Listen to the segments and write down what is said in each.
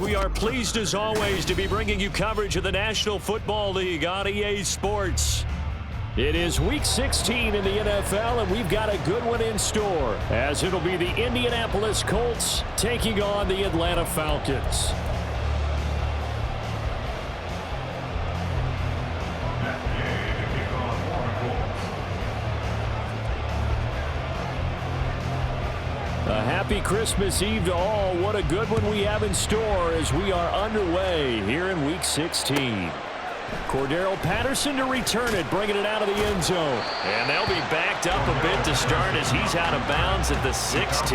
We are pleased as always to be bringing you coverage of the National Football League on EA Sports. It is Week 16 in the NFL, and we've got a good one in store, as it'll be the Indianapolis Colts taking on the Atlanta Falcons. A happy Christmas Eve to all. What a good one we have in store as we are underway here in Week 16. Cordero Patterson to return it, bringing it out of the end zone. And they'll be backed up a bit to start as he's out of bounds at the 16.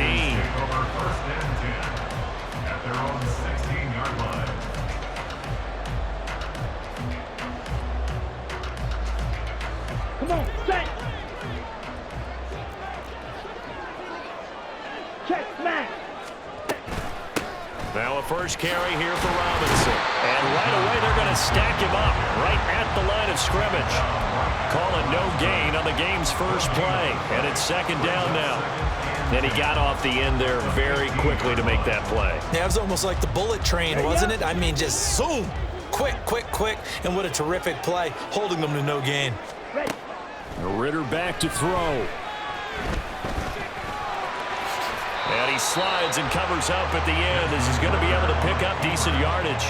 At their own 16-yard line. Come on, set. Check, smash. Now a first carry here for Robinson. And right away they're going to stack him up right at the line of scrimmage. Call it no gain on the game's first play. And it's second down now. And he got off the end there very quickly to make that play. Yeah, it was almost like the bullet train, wasn't it? I mean, just zoom. Quick, quick, quick. And what a terrific play, holding them to no gain. Ritter back to throw. And he slides and covers up at the end as he's going to be able to pick up decent yardage.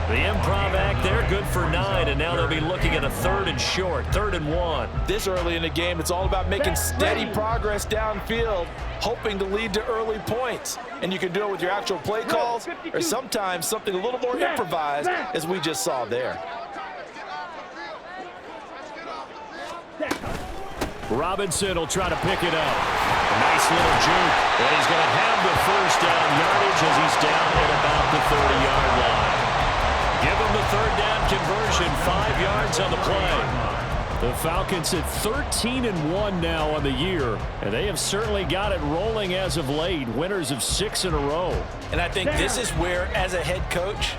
The improv act there, good for 9, and now they'll be looking at a 3rd and short, 3rd and 1. This early in the game, it's all about making steady progress downfield, hoping to lead to early points. And you can do it with your actual play calls or sometimes something a little more improvised, as we just saw there. Robinson will try to pick it up. A nice little juke. And he's going to have the first down yardage as he's down at about the 30-yard line. Give him the 3rd down conversion, 5 yards on the play. The Falcons at 13-1 now on the year, and they have certainly got it rolling as of late, winners of 6 in a row. And I think this is where, as a head coach,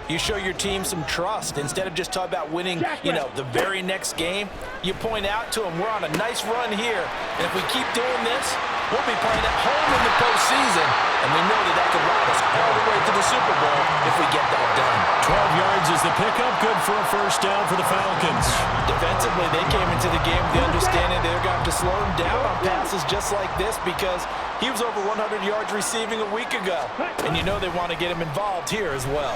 you show your team some trust. Instead of just talking about winning, the very next game, you point out to them, we're on a nice run here, and if we keep doing this, we'll be playing at home in the postseason, and we know that could ride us all the way to the Super Bowl if we get that done. 12 yards is the pickup, good for a first down for the Falcons. Defensively, they came into the game with the understanding they're going to have to slow him down on passes just like this because he was over 100 yards receiving a week ago, and you know they want to get him involved here as well.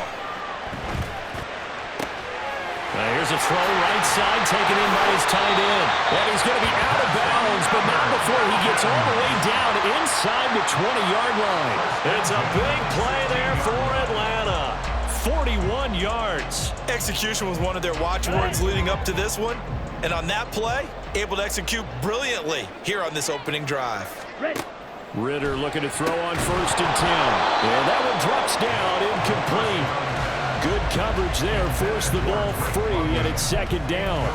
Now here's a throw right side taken in by his tight end. And he's going to be out of bounds, but not before he gets all the way down inside the 20-yard line. It's a big play there for Atlanta. 41 yards. Execution was one of their watchwords leading up to this one. And on that play, able to execute brilliantly here on this opening drive. Ritter looking to throw on 1st and 10. And that one drops down incomplete. Good coverage there, forced the ball free, and it's 2nd down.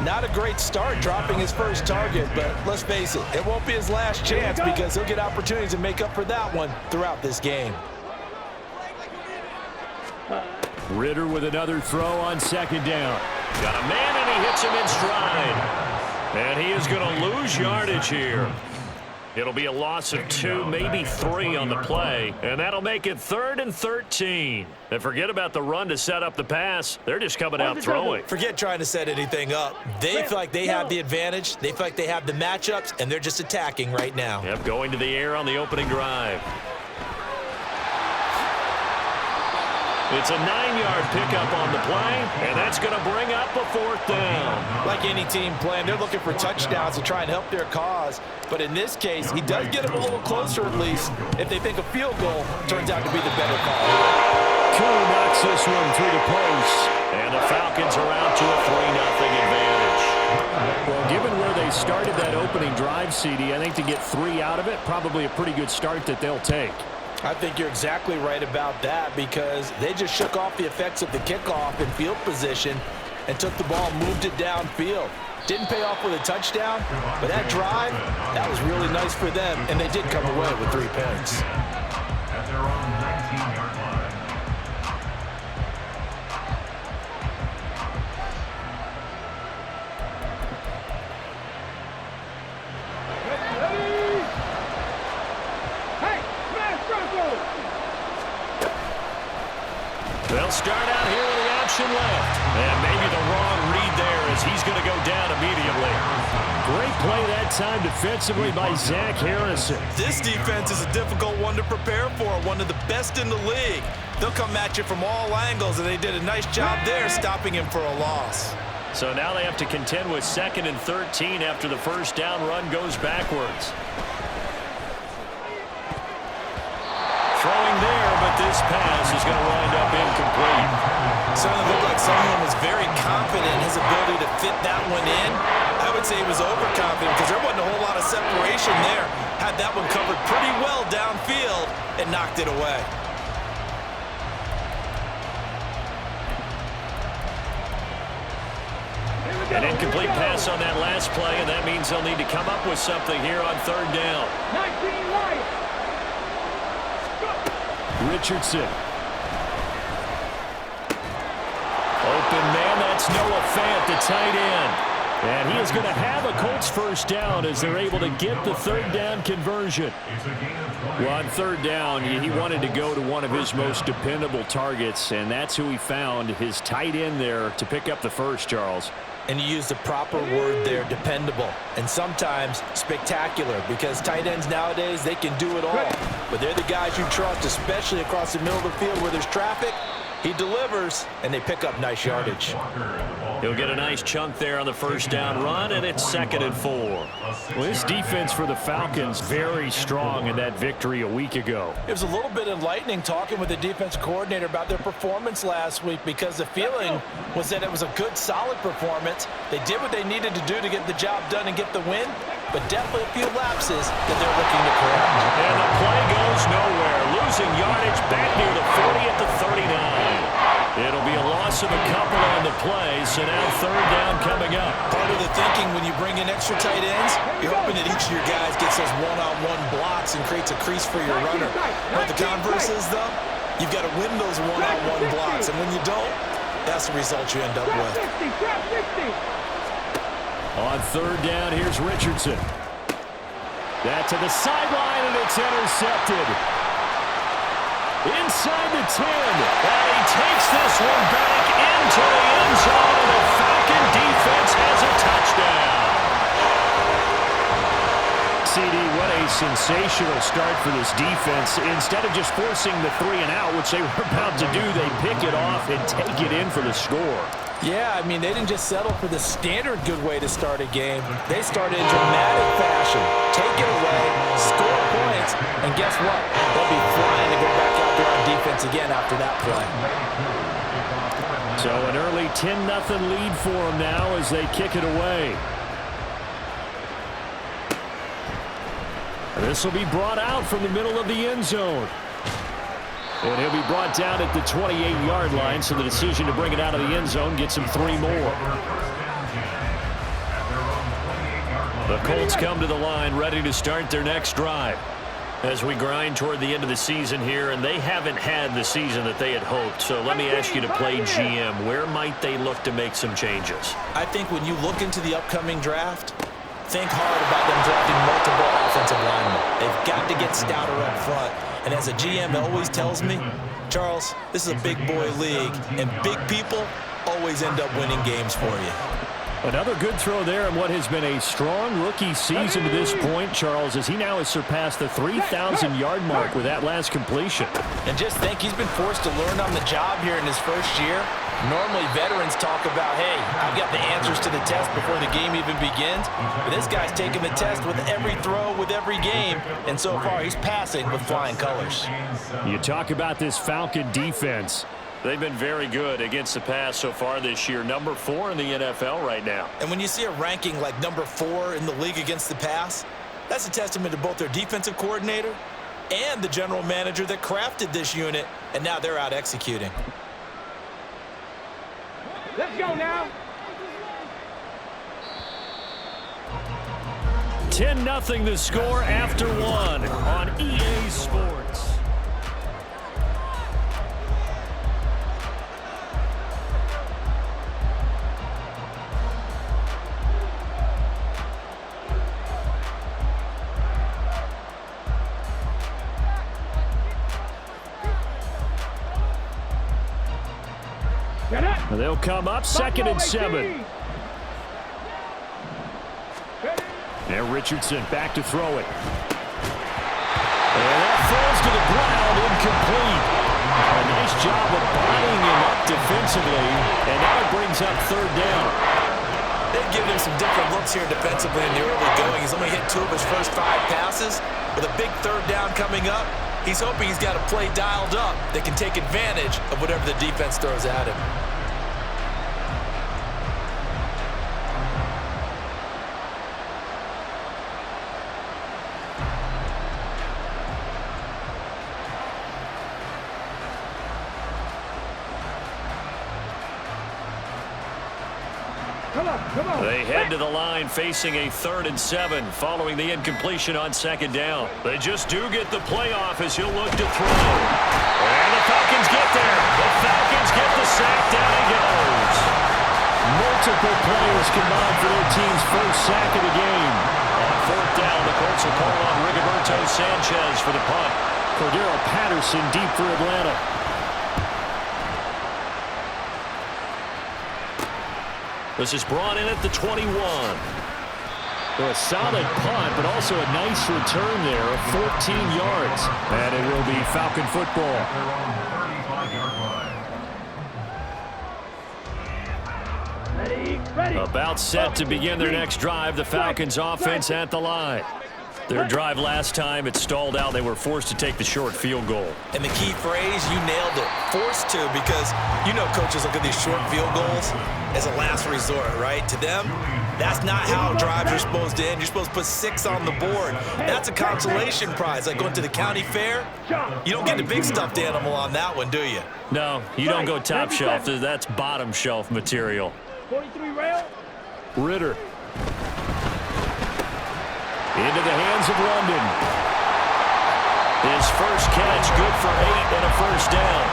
Not a great start dropping his first target, but let's face it, it won't be his last chance because he'll get opportunities to make up for that one throughout this game. Ritter with another throw on 2nd down. Got a man, and he hits him in stride. And he is going to lose yardage here. It'll be a loss of 2, maybe 3 on the play, and that'll make it 3rd and 13. And forget about the run to set up the pass. They're just coming out throwing. Forget trying to set anything up. They feel like they have the advantage. They feel like they have the matchups, and they're just attacking right now. Yep, going to the air on the opening drive. It's a 9-yard pickup on the play, and that's going to bring up a 4th down. Like any team playing, they're looking for touchdowns to try and help their cause. But in this case, he does get them a little closer at least if they think a field goal turns out to be the better call. Koo knocks this one through the post, and the Falcons are out to a 3-0 advantage. Well, given where they started that opening drive, CD, I think to get 3 out of it, probably a pretty good start that they'll take. I think you're exactly right about that because they just shook off the effects of the kickoff in field position and took the ball and moved it downfield. Didn't pay off with a touchdown, but that drive, that was really nice for them, and they did come away with 3 points. At their own 19-yard line. They'll start out here with the option left. And maybe the wrong read there as he's going to go down immediately. Great play that time defensively by Zach Harrison. This defense is a difficult one to prepare for, one of the best in the league. They'll come at you from all angles, and they did a nice job there stopping him for a loss. So now they have to contend with 2nd and 13 after the first down run goes backwards. Throwing there, but this pass is going to wind up incomplete. Certainly looked like someone was very confident in his ability to fit that one in. I would say he was overconfident because there wasn't a whole lot of separation there. Had that one covered pretty well downfield and knocked it away. An incomplete pass on that last play, and that means they'll need to come up with something here on 3rd down. 19 right. Richardson. Open man, that's Noah Fant, the tight end. And he is going to have a Colts first down as they're able to get the 3rd down conversion. Well, on 3rd down, he wanted to go to one of his most dependable targets, and that's who he found, his tight end there, to pick up the first, Charles. And you use the proper word there, dependable, and sometimes spectacular, because tight ends nowadays, they can do it all. But they're the guys you trust, especially across the middle of the field where there's traffic. He delivers, and they pick up nice yardage. He'll get a nice chunk there on the first down run, and it's 2nd and 4. Well, this defense for the Falcons very strong in that victory a week ago. It was a little bit enlightening talking with the defense coordinator about their performance last week because the feeling was that it was a good, solid performance. They did what they needed to do to get the job done and get the win, but definitely a few lapses that they're looking to correct. And the play goes nowhere. Losing yardage back near the 40 at the 39. It'll be a loss of a couple on the play, so now 3rd down coming up. Part of the thinking when you bring in extra tight ends, you're hoping that each of your guys gets those one-on-one blocks and creates a crease for your runner. What the converse is, though, you've got to win those one-on-one blocks, and when you don't, that's the result you end up with. On 3rd down, here's Richardson. That to the sideline, and it's intercepted. Inside the 10, and he takes this one back into the end zone, and the Falcon defense has a touchdown. CD, what a sensational start for this defense. Instead of just forcing the 3 and out, which they were about to do, they pick it off and take it in for the score. Yeah, I mean, they didn't just settle for the standard good way to start a game. They started in dramatic fashion. Take it away, score points, and guess what? They'll be flying to go back out there on defense again after that play. So an early 10-0 lead for them now as they kick it away. This will be brought out from the middle of the end zone. And he'll be brought down at the 28-yard line, so the decision to bring it out of the end zone gets him 3 more. The Colts come to the line ready to start their next drive. As we grind toward the end of the season here, and they haven't had the season that they had hoped. So let me ask you to play GM. Where might they look to make some changes? I think when you look into the upcoming draft, think hard about them drafting multiple offensive linemen. They've got to get stouter up front. And as a GM always tells me, Charles, this is a big boy league, and big people always end up winning games for you. Another good throw there in what has been a strong rookie season to this point, Charles, as he now has surpassed the 3,000-yard mark with that last completion. And just think, he's been forced to learn on the job here in his first year. Normally, veterans talk about, hey, I've got the answers to the test before the game even begins. But this guy's taking the test with every throw, with every game. And so far, he's passing with flying colors. You talk about this Falcon defense. They've been very good against the pass so far this year. Number 4 in the NFL right now. And when you see a ranking like number 4 in the league against the pass, that's a testament to both their defensive coordinator and the general manager that crafted this unit, and now they're out executing. Let's go now. 10-0 the score after 1 on EA Sports. They'll come up 2nd and 7. And Richardson back to throw it. And that falls to the ground, incomplete. A nice job of bodying him up defensively, and now it brings up 3rd down. They've given him some different looks here defensively in the early going. He's only hit 2 of his first 5 passes. With a big 3rd down coming up, he's hoping he's got a play dialed up that can take advantage of whatever the defense throws at him. They head to the line facing a 3rd and 7 following the incompletion on 2nd down. They just do get the playoff as he'll look to throw. And the Falcons get there. The Falcons get the sack. Down he goes. Multiple players combined for their team's first sack of the game. On 4th down, the Colts will call on Rigoberto Sanchez for the punt. Cordero Patterson deep for Atlanta. This is brought in at the 21. So a solid punt, but also a nice return there of 14 yards. And it will be Falcon football. About set to begin their next drive. The Falcons offense at the line. Their drive last time, it stalled out. They were forced to take the short field goal. And the key phrase, you nailed it, forced to, because you know coaches look at these short field goals as a last resort, right? To them, that's not how drives are supposed to end. You're supposed to put 6 on the board. That's a consolation prize, like going to the county fair. You don't get the big stuffed animal on that one, do you? No, you don't go top shelf. That's bottom shelf material. 43 rail. Ritter. Into the hands of London. His first catch, good for 8 and a first down.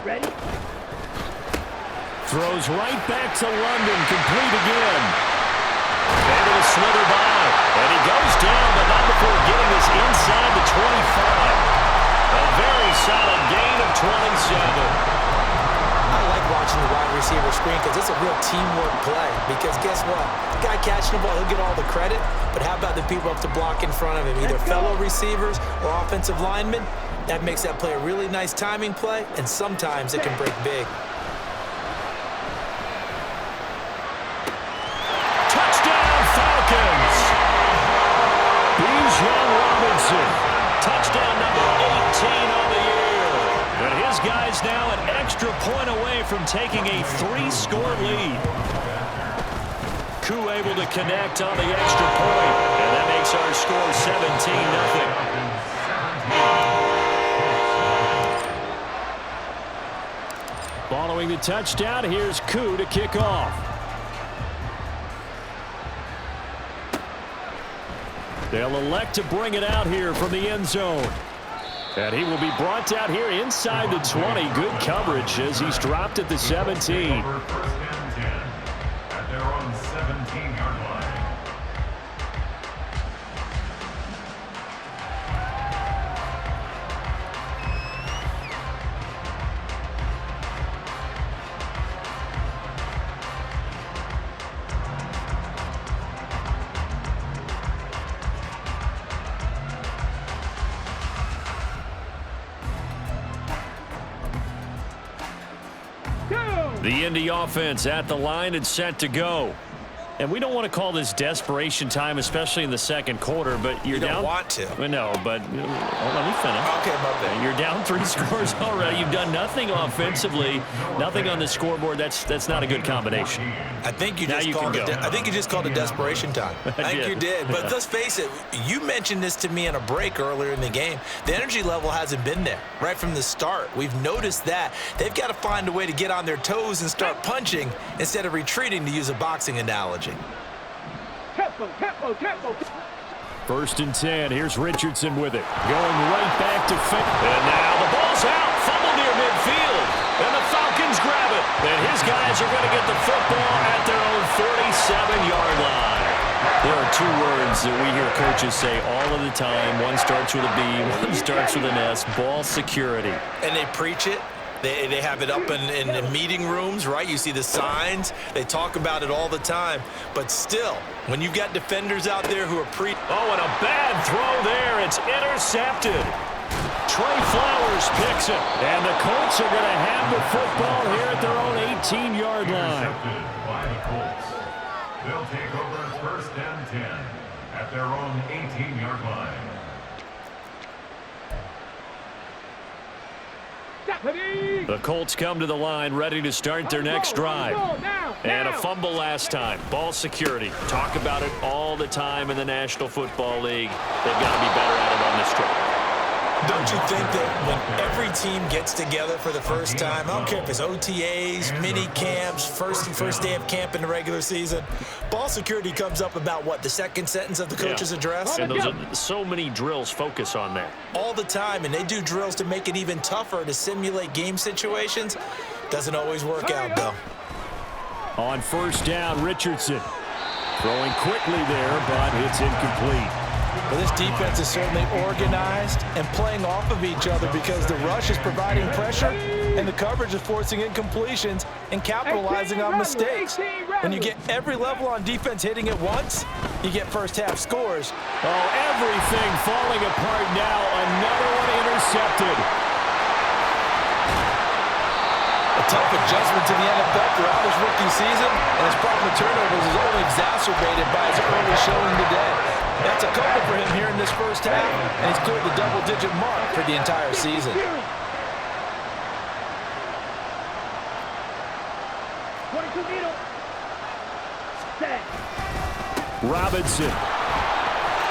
Ready. Throws right back to London, complete again. Able to slither by. And he goes down, but not before getting this inside the 25. A very solid gain of 27. I like watching the wide receiver screen because it's a real teamwork play. Because guess what? The guy catching the ball, he'll get all the credit. But how about the people up to block in front of him, either fellow receivers or offensive linemen? That makes that play a really nice timing play, and sometimes it can break big. Touchdown number 18 on the year. And his guys now an extra point away from taking a 3-score lead. Koo able to connect on the extra point. And that makes our score 17-0. Following the touchdown, here's Koo to kick off. They'll elect to bring it out here from the end zone. And he will be brought out here inside the 20. Good coverage as he's dropped at the 17. At their own 17-yard line. The Indy offense at the line and set to go. And we don't want to call this desperation time, especially in the second quarter, but you're down. You don't want to. No, but let me finish. Okay, my bad. You're down 3 scores already. You've done nothing offensively, nothing on the scoreboard. That's not a good combination. I think you just called it. I think you just called it desperation time. I think you did. But let's face it. You mentioned this to me in a break earlier in the game. The energy level hasn't been there right from the start. We've noticed that they've got to find a way to get on their toes and start punching instead of retreating, to use a boxing analogy. Tempo. 1st and 10. Here's Richardson with it. Going right back to Fink. And now the ball's out. Fumble near midfield. And the Falcons grab it. And his guys are going to get the football at their own 47-yard line. There are two words that we hear coaches say all of the time. One starts with a B, one starts with an S, ball security. And they preach it. They have it up in meeting rooms, right? You see the signs. They talk about it all the time. But still, when you've got defenders out there who are Oh, and a bad throw there. It's intercepted. Trey Flowers picks it. And the Colts are going to have the football here at their own 18-yard line. Intercepted by the Colts. They'll take over first and 10 at their own 18-yard line. The Colts come to the line ready to start their next drive. And a fumble last time. Ball security. Talk about it all the time in the National Football League. They've got to be better at it on this drive. Don't you think that when every team gets together for the first time, I don't care if it's OTAs, mini camps, first day of camp in the regular season, ball security comes up about what, the second sentence of the coach's address? And those are so many drills focus on that. All the time, and they do drills to make it even tougher to simulate game situations. Doesn't always work out, though. On first down, Richardson throwing quickly there, but it's incomplete. Well, this defense is certainly organized and playing off of each other because the rush is providing pressure and the coverage is forcing incompletions and capitalizing on mistakes. When you get every level on defense hitting at once, you get first-half scores. Oh, everything falling apart now. Another one intercepted. A tough adjustment to the NFL throughout his rookie season, and his problem with turnovers is only exacerbated by his early showing today. That's a couple for him here in this first half, and he's cleared the double-digit mark for the entire season. 22 middle. Set. Robinson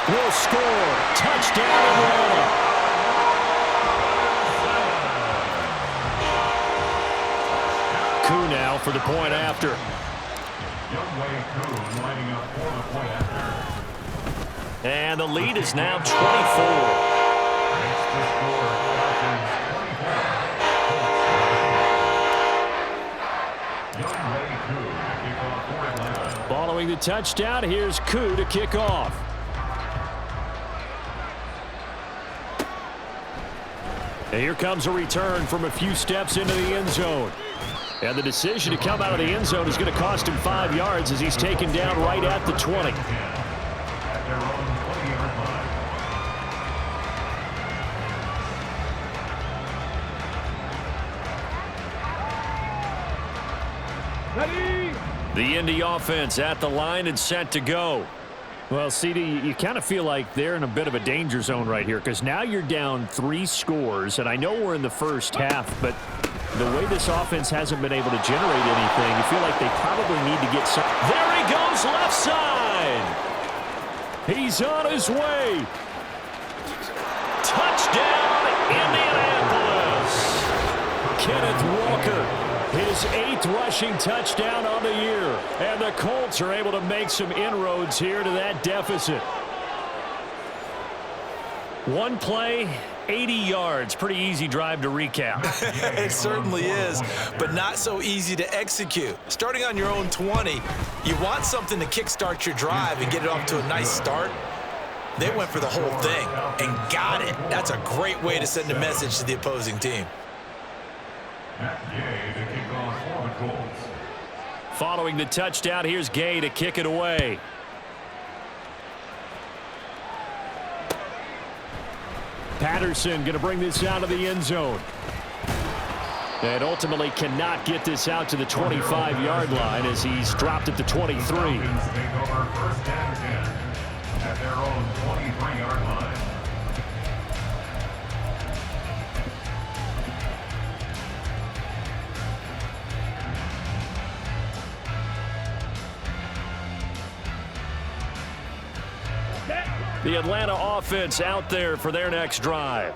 will score. Touchdown, Atlanta. Koo now for the point after. Youngway Koo lining up for the point after. And the lead is now 24. Makes the score Falcons 24. Youngway Koo to kick off for Atlanta. Following the touchdown, here's Koo to kick off. And here comes a return from a few steps into the end zone. And the decision to come out of the end zone is going to cost him 5 yards as he's taken down right at the 20. At their own 20-yard line. Ready. The Indy offense at the line and set to go. Well, CD, you kind of feel like they're in a bit of a danger zone right here because now you're down 3 scores, and I know we're in the first half, but the way this offense hasn't been able to generate anything, you feel like they probably need to get some. There he goes, left side. He's on his way. Touchdown, Indianapolis. Kenneth Walker, his 8th rushing touchdown on the year. And the Colts are able to make some inroads here to that deficit. One play, 80 yards. Pretty easy drive to recap. It certainly is, but not so easy to execute. Starting on your own 20, you want something to kickstart your drive and get it off to a nice start. They went for the whole thing and got it. That's a great way to send a message to the opposing team. Matt Gay to kick off for the Colts. Following the touchdown, here's Gay to kick it away. Patterson going to bring this out of the end zone. And ultimately cannot get this out to the 25-yard line as he's dropped at the 23. Falcons take over first and 10 at their own 23-yard line. The Atlanta offense out there for their next drive.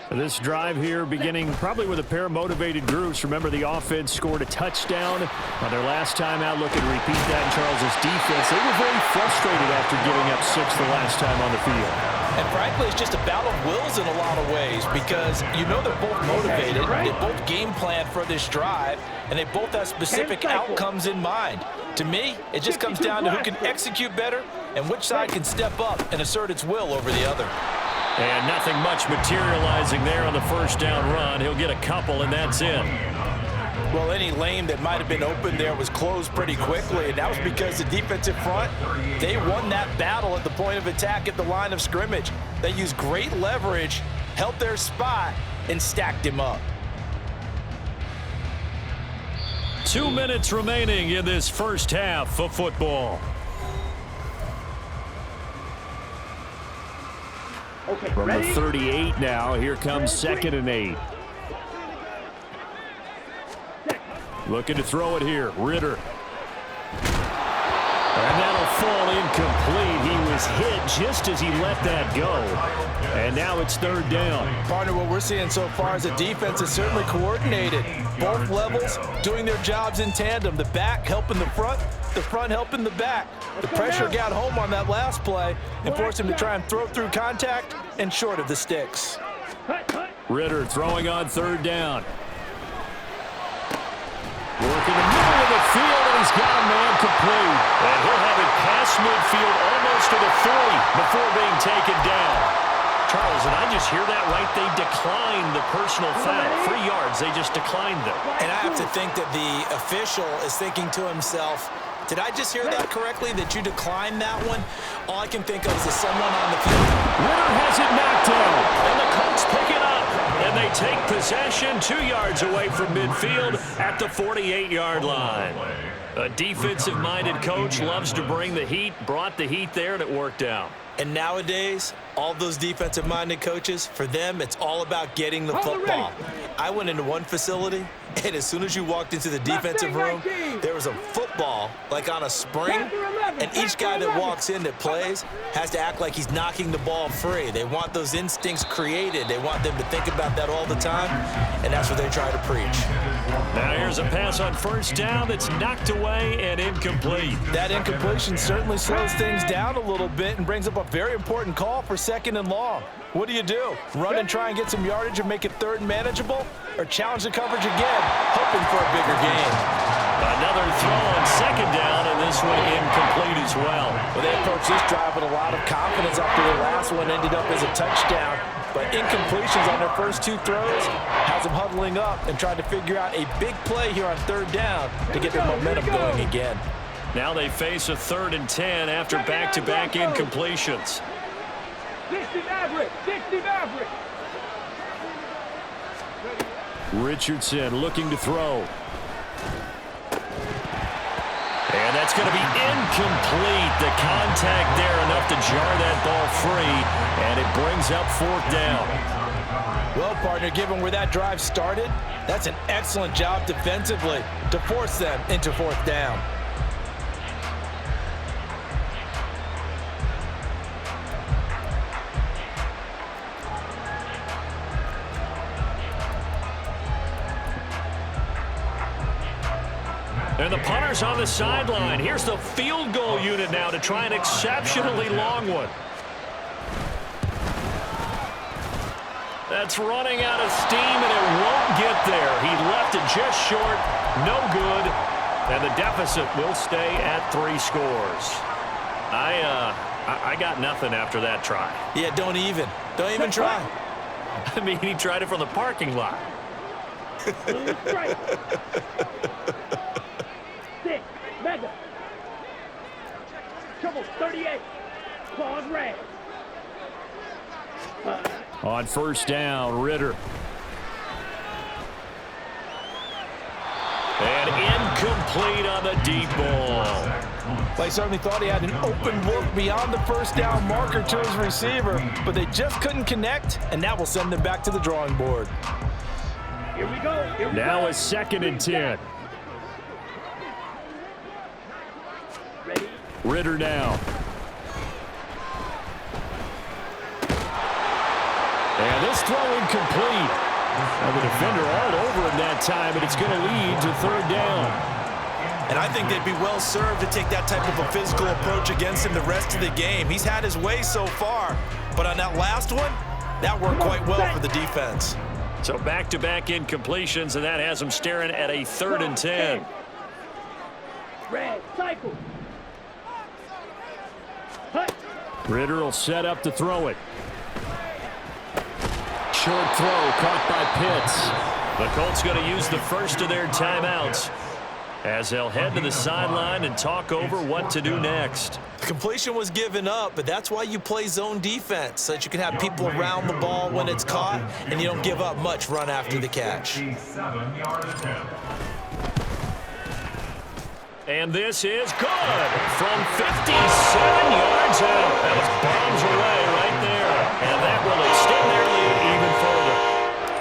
This drive here beginning probably with a pair of motivated groups. Remember, the offense scored a touchdown on their last time out. Look and repeat that in Charles's defense. They were very frustrated after giving up 6 the last time on the field. And frankly, it's just a battle of wills in a lot of ways because you know they're both motivated, they both game plan for this drive, and they both have specific outcomes in mind. To me, it just comes down to who can execute better and which side can step up and assert its will over the other. And nothing much materializing there on the first down run. He'll get a couple, and that's it. Well, any lane that might have been open there was closed pretty quickly, and that was because the defensive front, they won that battle at the point of attack at the line of scrimmage. They used great leverage, held their spot, and stacked him up. 2 minutes remaining in this first half of football. Okay, From ready? the 38 now, here comes 2nd and 8. Looking to throw it here, Ritter. And that'll fall incomplete. He was hit just as he let that go. And now it's 3rd down. Partner, what we're seeing so far is the defense is certainly coordinated. Both levels doing their jobs in tandem. The back helping the front helping the back. The pressure got home on that last play and forced him to try and throw through contact and short of the sticks. Ritter throwing on 3rd down. Working the middle of the field, and he's got a man complete. And he'll have it past midfield almost to the 40 before being taken down. Charles, and I just hear that right? They declined the personal foul. 3 yards, they just declined them. And I have to think that the official is thinking to himself, did I just hear that correctly, that you declined that one? All I can think of is someone on the field. Ritter has it knocked down, and the Colts pick it up. And they take possession 2 yards away from midfield at the 48-yard line. A defensive-minded coach loves to bring the heat, brought the heat there, and it worked out. And nowadays, all those defensive-minded coaches, for them, it's all about getting the football. I went into one facility, and as soon as you walked into the defensive room, there was a football, like on a spring, and each guy that walks in that plays has to act like he's knocking the ball free. They want those instincts created. They want them to think about that all the time, and that's what they try to preach. Now here's a pass on 1st down that's knocked away and incomplete. That incompletion certainly slows things down a little bit and brings up a very important call for 2nd and long. What do? Run and try and get some yardage and make it 3rd and manageable? Or challenge the coverage again, hoping for a bigger gain? Another throw on 2nd down, and this one incomplete as well. Well, they approached this drive with a lot of confidence after their last one ended up as a touchdown. But incompletions on their first 2 throws has them huddling up and trying to figure out a big play here on 3rd down to get their momentum going again. Now they face a 3rd and 10 after back-to-back incompletions. 60 Maverick! 60 Maverick! Richardson looking to throw. And that's going to be incomplete. The contact there enough to jar that ball free, and it brings up 4th down. Well, partner, given where that drive started, that's an excellent job defensively to force them into 4th down. And the punter's on the sideline. Here's the field goal unit now to try an exceptionally long one. That's running out of steam, and it won't get there. He left it just short. No good. And the deficit will stay at 3 scores. I got nothing after that try. Yeah, don't even try. I mean, he tried it from the parking lot. 6, Mega. Trouble, 38. Claws red. On 1st down, Ritter. And incomplete on the deep ball. They certainly thought he had an open look beyond the 1st down marker to his receiver, but they just couldn't connect, and that will send them back to the drawing board. Here we go. Here we Now go. it's 2nd and 10. Ready? Ritter now. And this throw incomplete. And the defender all over him that time, and it's going to lead to 3rd down. And I think they'd be well served to take that type of a physical approach against him the rest of the game. He's had his way so far, But on that last one, that worked quite well for the defense. So back-to-back incompletions, and that has them staring at a 3rd and 10. Red, cycle. Hut. Ritter will set up to throw it. Short throw caught by Pitts. The Colts going to use the first of their timeouts as they'll head to the sideline and talk over what to do next. The completion was given up, but that's why you play zone defense, so that you can have people around the ball when it's caught, and you don't give up much run after the catch. And this is good from 57 yards out. That was bombs away right there. And that will extend their lead even further.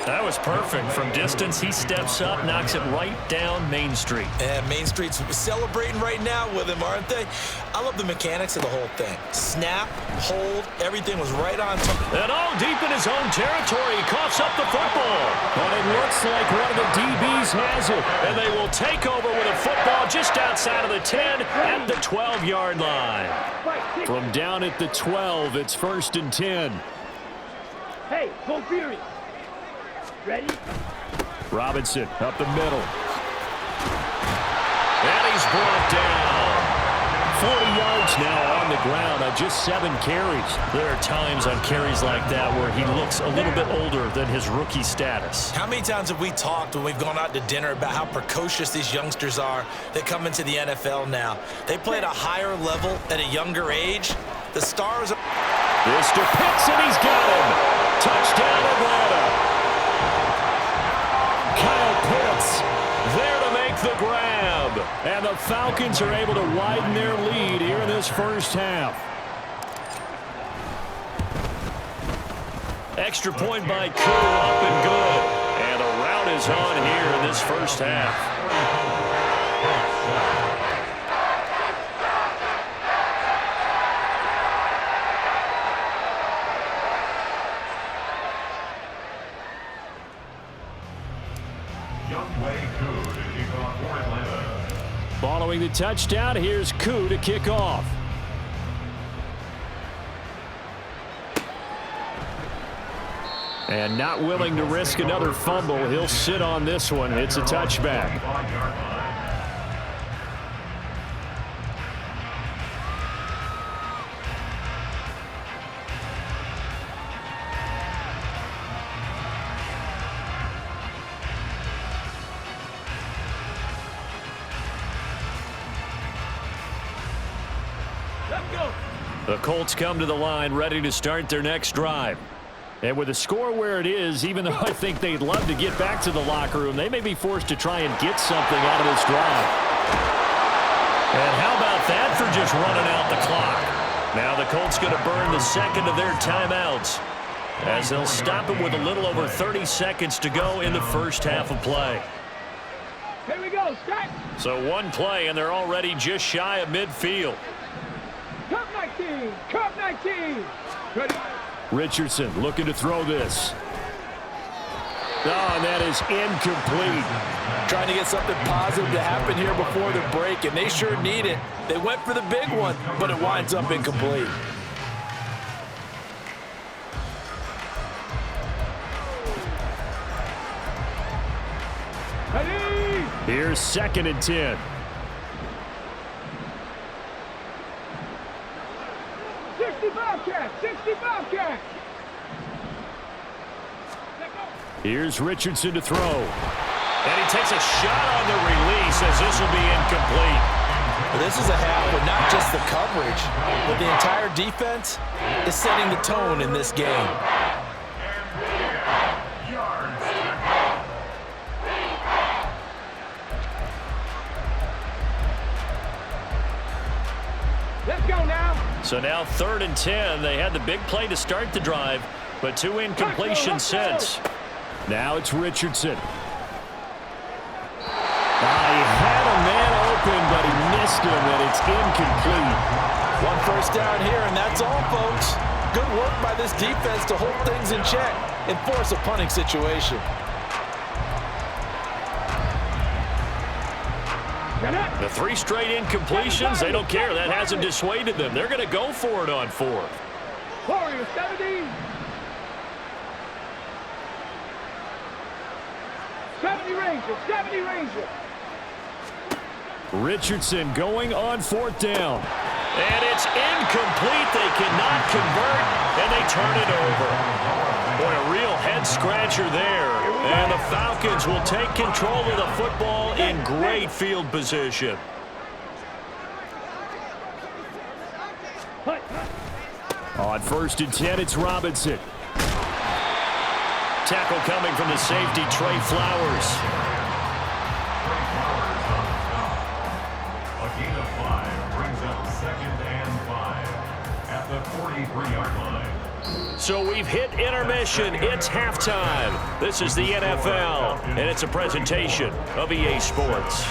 That was perfect. From distance, he steps up, knocks it right down Main Street. And Main Street's celebrating right now with him, aren't they? I love the mechanics of the whole thing. Snap, hold, everything was right on top. And all deep in his own territory, he coughs up the football. But it looks like one of the DBs has it. And they will take over with a football just outside of the 10 at the 12-yard line. From down at the 12, it's 1st and 10. Hey, go Fury. Ready? Robinson up the middle. And he's brought down. 40 yards now on the ground on just 7 carries. There are times on carries like that where he looks a little bit older than his rookie status. How many times have we talked when we've gone out to dinner about how precocious these youngsters are that come into the NFL now? They play at a higher level at a younger age. The stars are... Mr. Pitts, and he's got him. Touchdown, Atlanta. Kyle Pitts there to make the grab. And the Falcons are able to widen their lead here in this first half. Extra point by Koo, up and good. And a rout is on here in this first half. Following the touchdown, here's Koo to kick off. And not willing to risk another fumble, he'll sit on this one. It's a touchback. The Colts come to the line ready to start their next drive. And with the score where it is, even though I think they'd love to get back to the locker room, they may be forced to try and get something out of this drive. And how about that for just running out the clock? Now the Colts going to burn the second of their timeouts as they'll stop it with a little over 30 seconds to go in the first half of play. Here we go, start. So one play, and they're already just shy of midfield. Cup 19, Cup 19. Ready? Richardson looking to throw this. Oh, and that is incomplete. Trying to get something positive to happen here before the break, and they sure need it. They went for the big one, but it winds up incomplete. Ready? Here's 2nd and 10. 65 catch, 65 catch. Here's Richardson to throw. And he takes a shot on the release as this will be incomplete. Well, this is a half where not just the coverage, but the entire defense is setting the tone in this game. Let's go now. So now 3rd and 10. They had the big play to start the drive, but 2 incompletions since. Now it's Richardson. He had a man open, but he missed him, and it's incomplete. 1 first down here, and that's all, folks. Good work by this defense to hold things in check and force a punting situation. The 3 straight incompletions, they don't care. That hasn't dissuaded them. They're going to go for it on 4th. Warriors, 70. 70 Rangers, 70 Rangers. Richardson going on 4th down. And it's incomplete. They cannot convert, and they turn it over. Boy, a real head-scratcher there. And the Falcons will take control of the football in great field position. On 1st and 10, it's Robinson. Tackle coming from the safety, Trey Flowers. A gain of 5 brings up 2nd and 5 at the 43-yard line. So we've hit intermission. It's halftime. This is the NFL, and it's a presentation of EA Sports.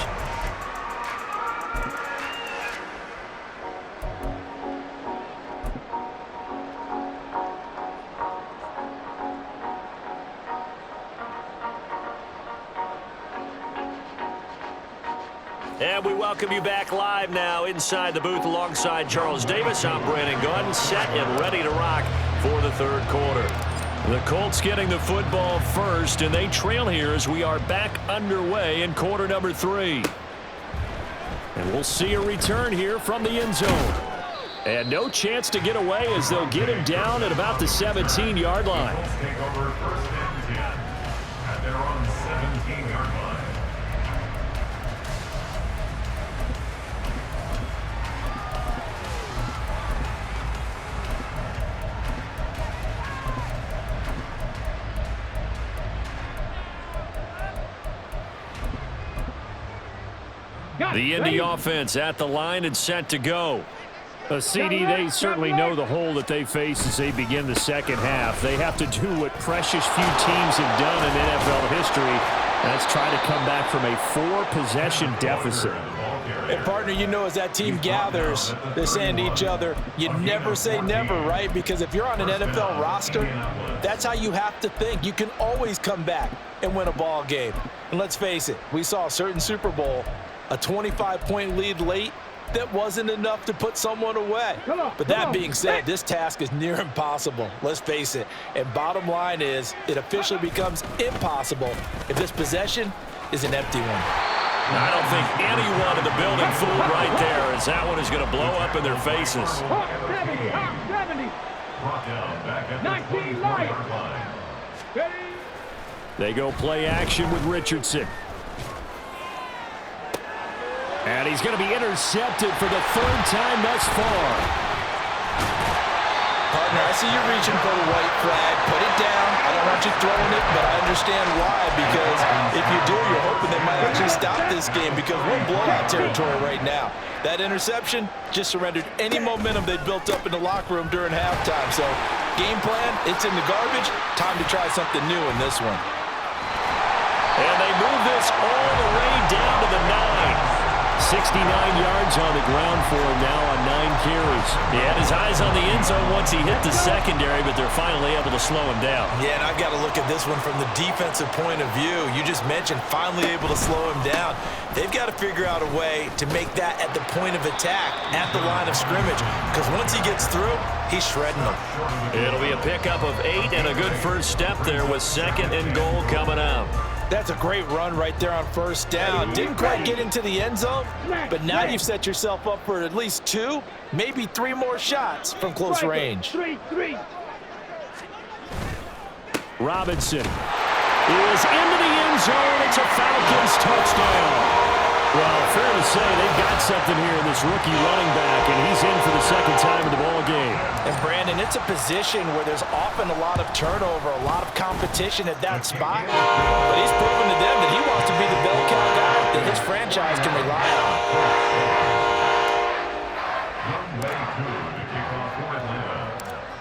And we welcome you back live now inside the booth alongside Charles Davis. I'm Brandon Gunn, set and ready to rock for the 3rd quarter. The Colts getting the football first, and they trail here as we are back underway in quarter number 3. And we'll see a return here from the end zone. And no chance to get away as they'll get him down at about the 17-yard line. Colts take over 1st and 10 at their own 17-yard line. The Indy offense at the line and set to go. CD, they certainly know the hole that they face as they begin the 2nd half. They have to do what precious few teams have done in NFL history. That's try to come back from a 4-possession deficit. And partner, you know, as that team gathers, they're saying to each other, you never say never, right? Because if you're on an NFL roster, that's how you have to think. You can always come back and win a ball game. And let's face it, we saw a certain Super Bowl, a 25-point lead late, that wasn't enough to put someone away. But that being said, this task is near impossible. Let's face it. And bottom line is, it officially becomes impossible if this possession is an empty one. I don't think anyone in the building fooled right there, as that one is going to blow up in their faces. 70. 19 light. They go play action with Richardson. And he's going to be intercepted for the 3rd time thus far. Partner, I see you reaching for the white flag. Put it down. I don't want you throwing it, but I understand why. Because if you do, you're hoping they might actually stop this game, because we're in blowout territory right now. That interception just surrendered any momentum they built up in the locker room during halftime. So, game plan, it's in the garbage. Time to try something new in this one. And they move this all the way down to the 9. 69 yards on the ground for him now on 9 carries. He had his eyes on the end zone once he hit the secondary, but they're finally able to slow him down. Yeah, and I've got to look at this one from the defensive point of view. You just mentioned finally able to slow him down. They've got to figure out a way to make that at the point of attack, at the line of scrimmage, because once he gets through, he's shredding them. It'll be a pickup of 8 and a good first step there with 2nd and goal coming up. That's a great run right there on 1st down. Didn't quite get into the end zone, but now you've set yourself up for at least 2, maybe 3 more shots from close range. Robinson is into the end zone. It's a Falcons touchdown. Well, fair to say they've got something here in this rookie running back, and he's in for the 2nd time in the ball game. And Brandon, it's a position where there's often a lot of turnover, a lot of competition at that spot. But he's proven to them that he wants to be the bell cow guy that his franchise can rely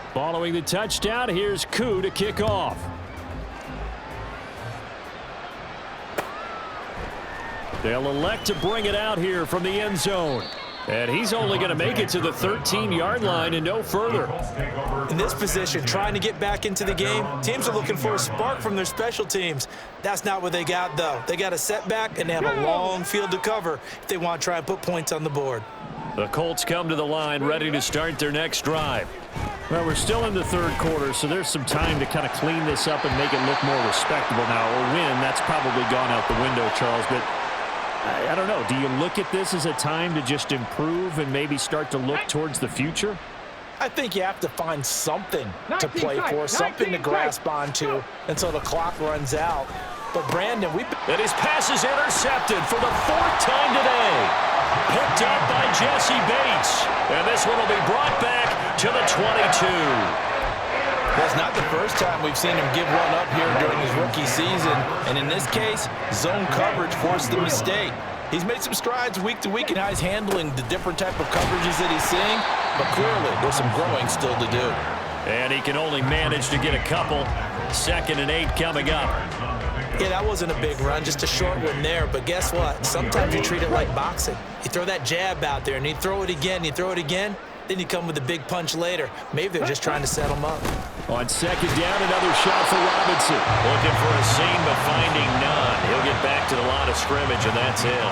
on. Following the touchdown, here's Koo to kick off. They'll elect to bring it out here from the end zone. And he's only going to make it to the 13-yard line and no further. In this position, trying to get back into the game, teams are looking for a spark from their special teams. That's not what they got, though. They got a setback, and they have a long field to cover if they want to try and put points on the board. The Colts come to the line ready to start their next drive. Well, we're still in the third quarter, so there's some time to kind of clean this up and make it look more respectable now. A win, that's probably gone out the window, Charles, but I don't know. Do you look at this as a time to just improve and maybe start to look towards the future? I think you have to find something to play for, something to grasp onto until the clock runs out. But, Brandon, And his pass is intercepted for the fourth time today. Picked up by Jesse Bates. And this one will be brought back to the 22. Well, it's not the first time we've seen him give one up here during his rookie season. And in this case, zone coverage forced the mistake. He's made some strides week to week in how he's handling the different type of coverages that he's seeing. But clearly, there's some growing still to do. And he can only manage to get a couple. 2nd and 8 coming up. Yeah, that wasn't a big run, just a short one there. But guess what? Sometimes you treat it like boxing. You throw that jab out there, and you throw it again, then you come with a big punch later. Maybe they're just trying to set him up. On 2nd down, another shot for Robinson. Looking for a seam, but finding none. He'll get back to the line of scrimmage, and that's him.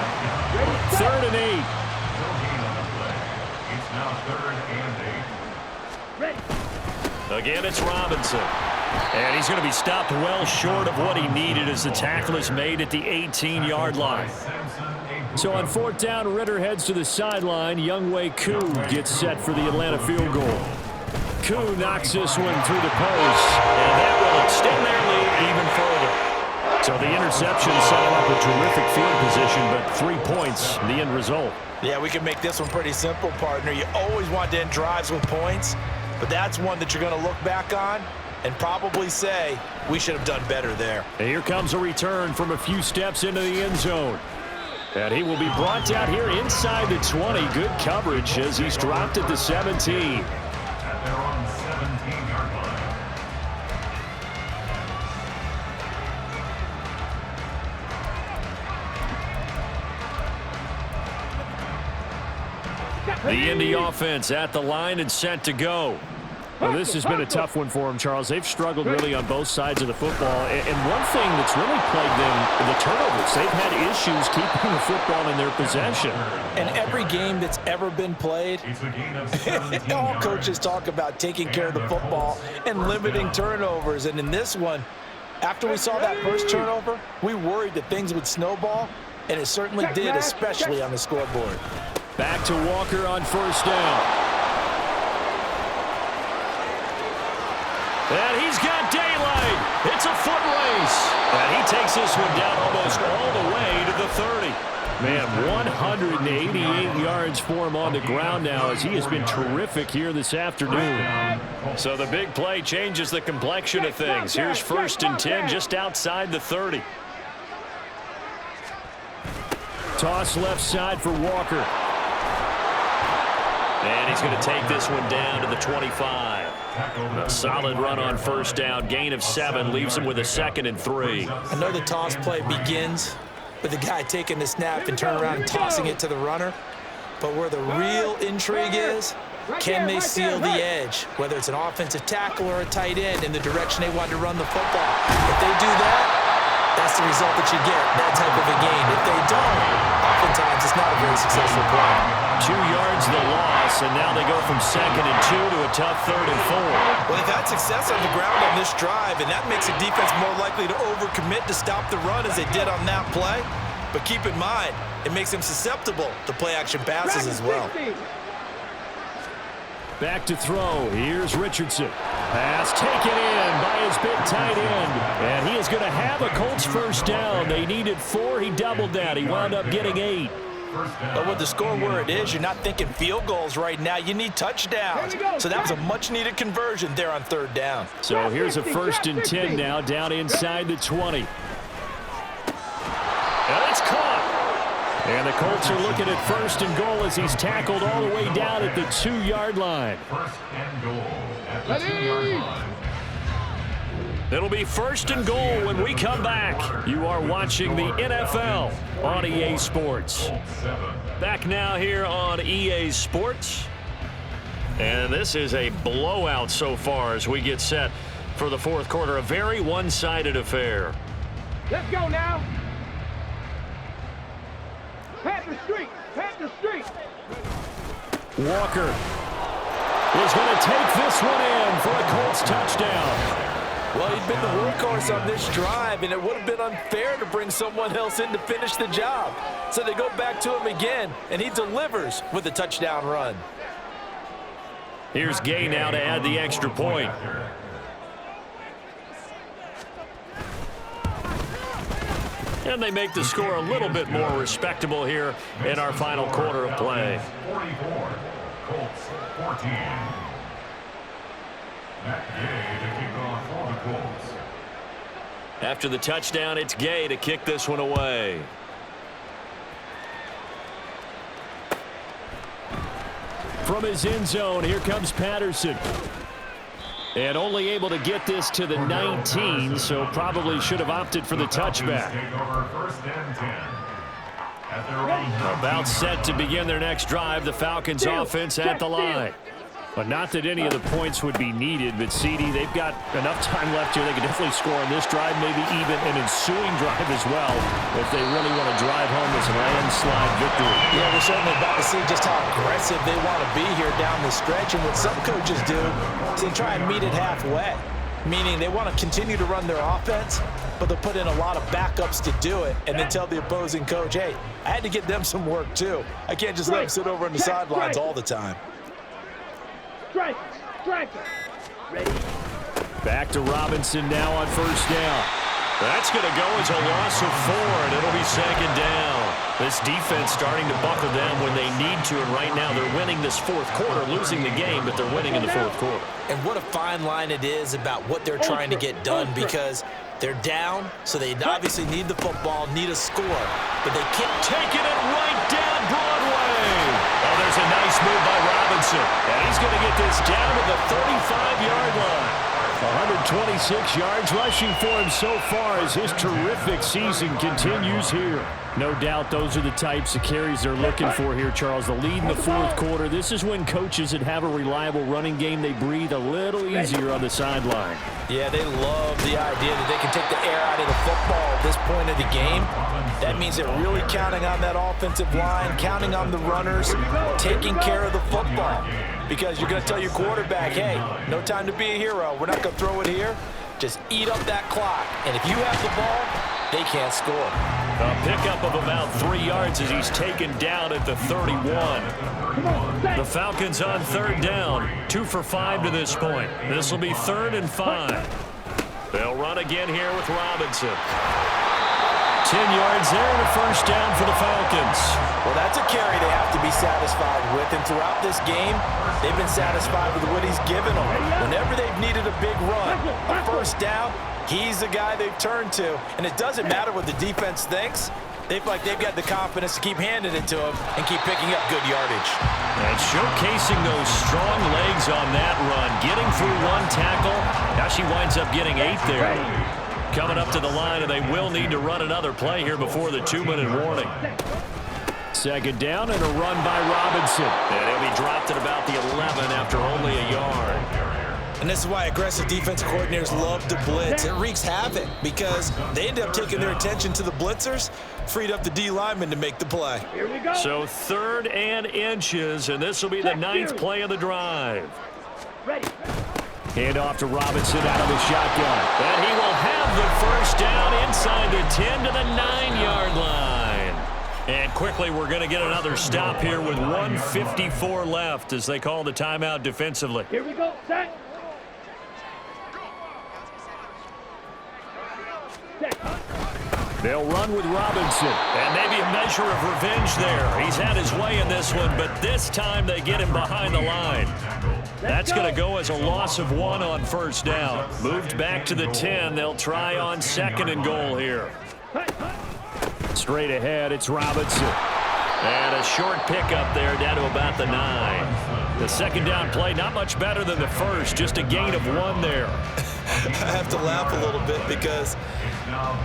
3rd and 8. It's now 3rd and 8. Ready. Again, it's Robinson. And he's going to be stopped well short of what he needed as the tackle is made at the 18-yard line. So on 4th down, Ritter heads to the sideline. Younghoe Koo gets set for the Atlanta field goal. Koo knocks this one through the post, and that will extend their lead even further. So the interception set him up a terrific field position, but 3 points, the end result. Yeah, we can make this one pretty simple, partner. You always want to end drives with points, but that's one that you're going to look back on and probably say, we should have done better there. And here comes a return from a few steps into the end zone. And he will be brought down here inside the 20. Good coverage as he's dropped at the 17. At their own 17-yard line. The Indy offense at the line and set to go. Well, this has been a tough one for them, Charles. They've struggled really on both sides of the football. And one thing that's really plagued them, the turnovers. They've had issues keeping the football in their possession. And every game that's ever been played, It's a gain of 17 all yards. coaches talk about taking care of the football and limiting turnovers. And in this one, after we saw that first turnover, we worried that things would snowball, and it certainly did, especially on the scoreboard. Back to Walker on 1st down. And he's got daylight. It's a foot race. And he takes this one down almost all the way to the 30. Man, 188 yards for him on the ground now as he has been terrific here this afternoon. So the big play changes the complexion of things. Here's 1st and 10 just outside the 30. Toss left side for Walker. And he's going to take this one down to the 25. A solid run on 1st down. Gain of 7 leaves him with a 2nd and 3. I know the toss play begins with the guy taking the snap and turning around and tossing it to the runner. But where the real intrigue is, can they seal the edge, whether it's an offensive tackle or a tight end, in the direction they want to run the football? If they do that, that's the result that you get, that type of a gain. If they don't, oftentimes it's not a very successful play. 2 yards the loss, and now they go from 2nd and 2 to a tough 3rd and 4. Well, they've had success on the ground on this drive, and that makes a defense more likely to overcommit to stop the run as they did on that play. But keep in mind, it makes them susceptible to play-action passes as well. Back to throw. Here's Richardson. Pass taken in by his big tight end. And he is going to have a Colts 1st down. They needed 4. He doubled that. He wound up getting 8. But with the score where it is, you're not thinking field goals right now. You need touchdowns. So that was a much-needed conversion there on 3rd down. So here's a 1st and 10 now down inside the 20. And it's caught. And the Colts are looking at 1st and goal as he's tackled all the way down at the 2-yard line. 1st and goal at the 2-yard line. It'll be 1st and goal when we come back. You are watching the NFL on EA Sports. Back now here on EA Sports. And this is a blowout so far as we get set for the 4th quarter. A very one-sided affair. Let's go now. Pat the street. Pat the street. Walker. is going to take this one in for a Colts touchdown. Well, he'd been the workhorse on this drive, and it would have been unfair to bring someone else in to finish the job. So they go back to him again, and he delivers with a touchdown run. Here's Gay now to add the extra point. And they make the score a little bit more respectable here in our final quarter of play. 44, Colts 14. Matt Gay to kick off for the Colts. After the touchdown, it's Gay to kick this one away. From his end zone, here comes Patterson. And only able to get this to the 19, so probably should have opted for the touchback. About set to begin their next drive, the Falcons offense at the line. But not that any of the points would be needed, but CD, they've got enough time left here. They can definitely score on this drive, maybe even an ensuing drive as well, if they really want to drive home this landslide victory. Yeah, we're certainly about to see just how aggressive they want to be here down the stretch. And what some coaches do is they try and meet it halfway, meaning they want to continue to run their offense, but they'll put in a lot of backups to do it, and then tell the opposing coach, hey, I had to get them some work too. I can't just let them sit over on the sidelines all the time. Striker. Ready? Back to Robinson now on first down. That's going to go as a loss of 4, and it'll be second down. This defense starting to buckle down when they need to, and right now they're winning this fourth quarter, losing the game, but they're winning in the fourth quarter. And what a fine line it is about what they're trying to get done, because they're down, so they obviously need the football, need a score, but they can't. Taking it right down Broadway. Oh, there's a nice move by Robinson, and he's going to get this down to the 35-yard line. 126 yards rushing for him so far as his terrific season continues here. No doubt those are the types of carries they're looking for here, Charles. The lead in the fourth quarter. This is when coaches that have a reliable running game, they breathe a little easier on the sideline. Yeah, they love the idea that they can take the air out of the football at this point of the game. That means they're really counting on that offensive line, counting on the runners, taking care of the football. Because you're going to tell your quarterback, hey, no time to be a hero. We're not going to throw it here. Just eat up that clock. And if you have the ball, they can't score. A pickup of about 3 yards as he's taken down at the 31. The Falcons on third down. 2 for 5 to this point. This will be 3rd and 5. They'll run again here with Robinson. 10 yards there and a first down for the Falcons. Well, that's a carry they have to be satisfied with. And throughout this game, they've been satisfied with what he's given them. Whenever they've needed a big run, a first down, he's the guy they've turned to. And it doesn't matter what the defense thinks. They feel like they've got the confidence to keep handing it to him and keep picking up good yardage. And showcasing those strong legs on that run. Getting through 1 tackle. Now she winds up getting 8 there. Coming up to the line, and they will need to run another play here before the 2-minute warning. Second down and a run by Robinson. And he'll be dropped at about the 11 after only a yard. And this is why aggressive defensive coordinators love to blitz. It wreaks havoc because they end up taking their attention to the blitzers, freed up the D lineman to make the play. Here we go. So 3rd and inches, and this will be the 9th play of the drive. Ready. Hand off to Robinson out of the shotgun. And he will have the first down inside the 10 to the 9-yard line. And quickly, we're going to get another stop here with 1:54 left as they call the timeout defensively. Here we go. Set. They'll run with Robinson. And maybe a measure of revenge there. He's had his way in this one, but this time they get him behind the line. That's going to go as a loss of 1 on first down. Moved back to the 10. They'll try on 2nd and goal here. Straight ahead, it's Robinson. And a short pickup there down to about the 9. The second down play, not much better than the first. Just a gain of 1 there. I have to laugh a little bit because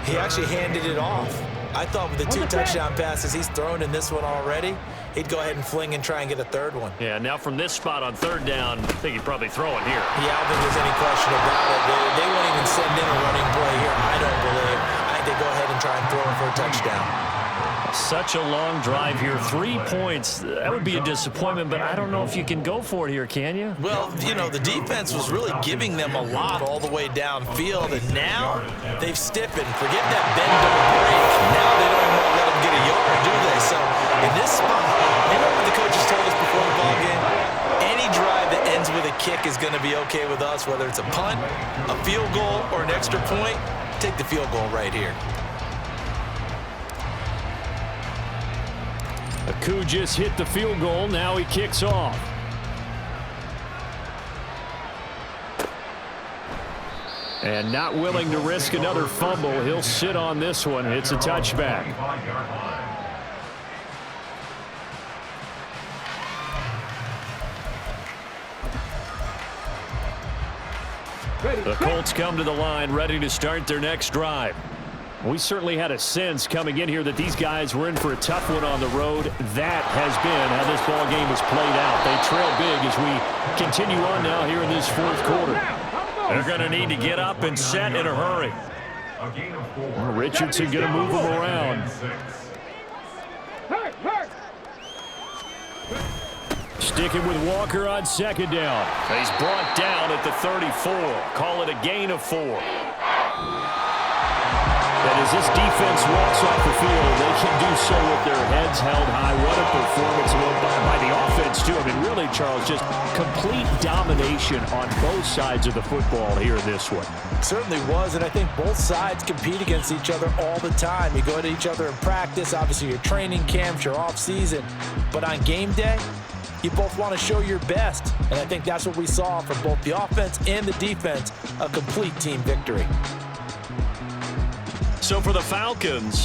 he actually handed it off. I thought with the 2 touchdown passes he's thrown in this one already, he'd go ahead and fling and try and get a 3rd one. Yeah, now from this spot on 3rd down, I think he'd probably throw it here. Yeah, I don't think there's any question about it. They won't even send in a running play here, I don't believe. I think they go ahead and try and throw it for a touchdown. Such a long drive here. 3 points. That would be a disappointment, but I don't know if you can go for it here, can you? Well, you know, the defense was really giving them a lot all the way downfield, and now they've stiffened. Forget that bend, don't break. Now they don't even want to let them get a yard, do they? So in this spot, remember what the coaches told us before the ball game? Any drive that ends with a kick is going to be okay with us, whether it's a punt, a field goal, or an extra point. Take the field goal right here. Aku just hit the field goal. Now he kicks off. And not willing to risk another fumble. He'll sit on this one. It's a touchback. The Colts come to the line, ready to start their next drive. We certainly had a sense coming in here that these guys were in for a tough one on the road. That has been how this ball game has played out. They trail big as we continue on now here in this fourth quarter. They're going to need to get up and set in a hurry. Richardson going to move them around. Sticking with Walker on second down. He's brought down at the 34. Call it a gain of 4. And as this defense walks off the field, they can do so with their heads held high. What a performance by the offense, too. I mean, really, Charles, just complete domination on both sides of the football here in this one. Certainly was, and I think both sides compete against each other all the time. You go at each other in practice, obviously your training camps, your off-season. But on game day, you both want to show your best. And I think that's what we saw from both the offense and the defense, a complete team victory. So for the Falcons,